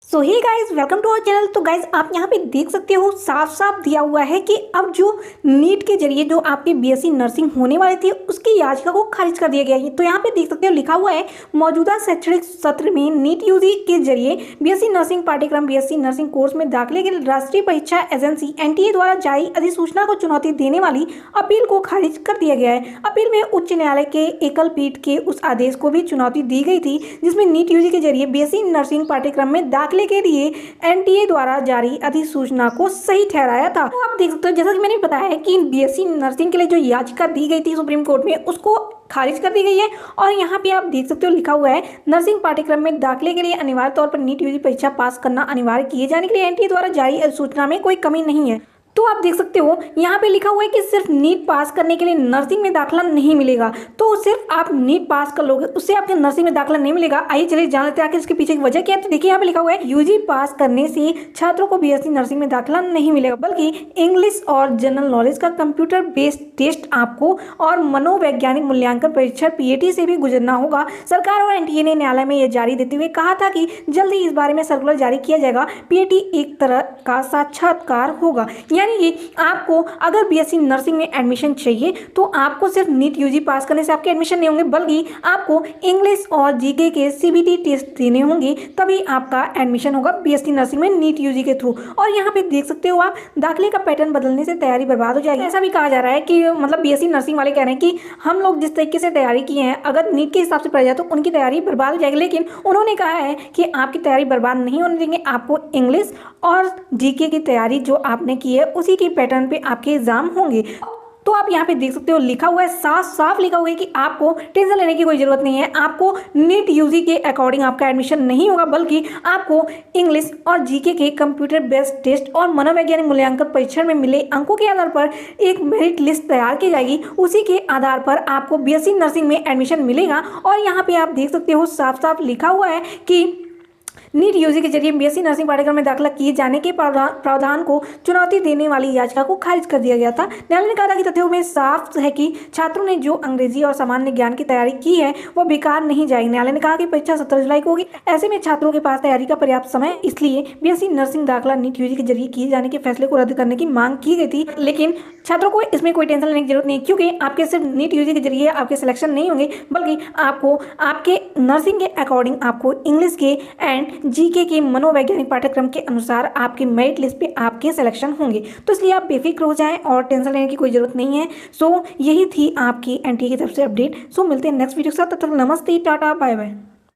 So hi guys welcome to our channel. तो guys आप यहाँ पे देख सकते हो साफ साफ दिया हुआ है कि अब जो नीट के जरिए जो आपकी बीएससी नर्सिंग होने वाली थी उसकी याचिका को खारिज कर दिया गया है। तो यहाँ पे देख सकते हो लिखा हुआ है मौजूदा शैक्षणिक सत्र में नीट यूजी के जरिए बीएससी नर्सिंग पाठ्यक्रम बीएससी नर्सिंग कोर्स में दाखिले के लिए राष्ट्रीय परीक्षा एजेंसी एनटीए द्वारा जारी अधिसूचना को चुनौती देने वाली अपील को खारिज कर दिया गया है। अपील में उच्च न्यायालय के एकल पीठ के उस आदेश को भी चुनौती दी गई थी जिसमें नीट यूजी के जरिए बीएससी नर्सिंग पाठ्यक्रम में दाखिले के लिए एनटीए द्वारा जारी अधिसूचना को सही ठहराया था। तो आप देख सकते हो जैसा कि मैंने बताया कि बीएससी नर्सिंग के लिए जो याचिका दी गई थी सुप्रीम कोर्ट में उसको खारिज कर दी गई है। और यहाँ पे आप देख सकते हो लिखा हुआ है नर्सिंग पाठ्यक्रम में दाखिले के लिए अनिवार्य तौर पर नीट यूजी परीक्षा पास करना अनिवार्य किए जाने के लिए एनटीए द्वारा जारी अधिसूचना में कोई कमी नहीं है। तो आप देख सकते हो यहाँ पे लिखा हुआ है कि सिर्फ नीट पास करने के लिए नर्सिंग में दाखिला नहीं मिलेगा। तो सिर्फ आप नीट पास कर लोगे उससे आपके नर्सिंग में दाखिला नहीं मिलेगा। आइए चलिए जान लेते हैं आखिर इसके पीछे की वजह क्या है। तो देखिए यहाँ पे लिखा हुआ है यूजी पास करने से छात्रों को बीएससी नर्सिंग में दाखिला नहीं मिलेगा बल्कि इंग्लिश और जनरल नॉलेज का कंप्यूटर बेस्ड टेस्ट आपको और मनोवैज्ञानिक मूल्यांकन परीक्षा पीएटी से भी गुजरना होगा। सरकार और एनटीए ने न्यायालय में यह जारी देते हुए कहा था कि जल्द ही इस बारे में सर्कुलर जारी किया जाएगा। पीएटी एक तरह का साक्षात्कार होगा, यानी आपको अगर बीएससी नर्सिंग में एडमिशन चाहिए तो आपको सिर्फ नीट यूजी पास करने से आपके एडमिशन नहीं होंगे बल्कि आपको इंग्लिश और जीके के सीबीटी टेस्ट देने होंगे तभी आपका एडमिशन होगा बीएससी नर्सिंग में नीट यूजी के थ्रू। और यहाँ पे देख सकते हो आप दाखिले का पैटर्न बदलने से तैयारी बर्बाद हो जाएगी। ऐसा भी कहा जा रहा है कि मतलब बीएससी नर्सिंग वाले कह रहे हैं कि हम लोग जिस तरीके से तैयारी किए हैं अगर नीट के हिसाब से पढ़ा जाए तो उनकी तैयारी बर्बाद हो जाएगी। लेकिन उन्होंने कहा है कि आपकी तैयारी बर्बाद नहीं होने देंगे, आपको इंग्लिश और जीके की तैयारी जो आपने की है उसी की पैटर्न पे आपके एग्जाम होंगे। तो आप यहाँ पे देख सकते हो लिखा हुआ है साफ साफ लिखा हुआ है कि आपको टेंशन लेने की कोई जरूरत नहीं है। आपको नीट यूजी के अकॉर्डिंग आपका एडमिशन नहीं होगा बल्कि आपको इंग्लिश और जीके के कंप्यूटर बेस्ड टेस्ट और मनोवैज्ञानिक मूल्यांकन परीक्षण में मिले अंकों के आधार पर एक मेरिट लिस्ट तैयार की जाएगी। उसी के आधार पर आपको बीएससी नर्सिंग में एडमिशन मिलेगा। और यहाँ पे आप देख सकते हो साफ साफ लिखा हुआ है कि नीट यूजी के जरिए बीएससी नर्सिंग पाठ्यक्रम में दाखिला किए जाने के प्रावधान को चुनौती देने वाली याचिका को खारिज कर दिया गया था। न्यायालय ने कहा था कि तथ्यों में साफ है कि छात्रों ने जो अंग्रेजी और सामान्य ज्ञान की तैयारी की है वो बेकार नहीं जाएगी। न्यायालय ने कहा कि परीक्षा 17 जुलाई को होगी, ऐसे में छात्रों के पास तैयारी का पर्याप्त समय, इसलिए बीएससी नर्सिंग दाखिला नीट यूजी के जरिए किए जाने के फैसले को रद्द करने की मांग की गई थी। लेकिन छात्रों को इसमें कोई टेंशन लेने की जरूरत नहीं, क्योंकि आपके सिर्फ नीट यूजी के जरिए आपके सिलेक्शन नहीं होंगे बल्कि आपको आपके नर्सिंग के अकॉर्डिंग आपको इंग्लिश के एंड जीके के मनोवैज्ञानिक पाठ्यक्रम के अनुसार आपके मेरिट लिस्ट पे आपके सिलेक्शन होंगे। तो इसलिए आप बेफिक्र हो जाएं और टेंशन लेने की कोई जरूरत नहीं है। सो यही थी आपकी एनटीए की तरफ से अपडेट। सो मिलते हैं नेक्स्ट वीडियो के साथ, तब तक नमस्ते, टाटा, बाय बाय।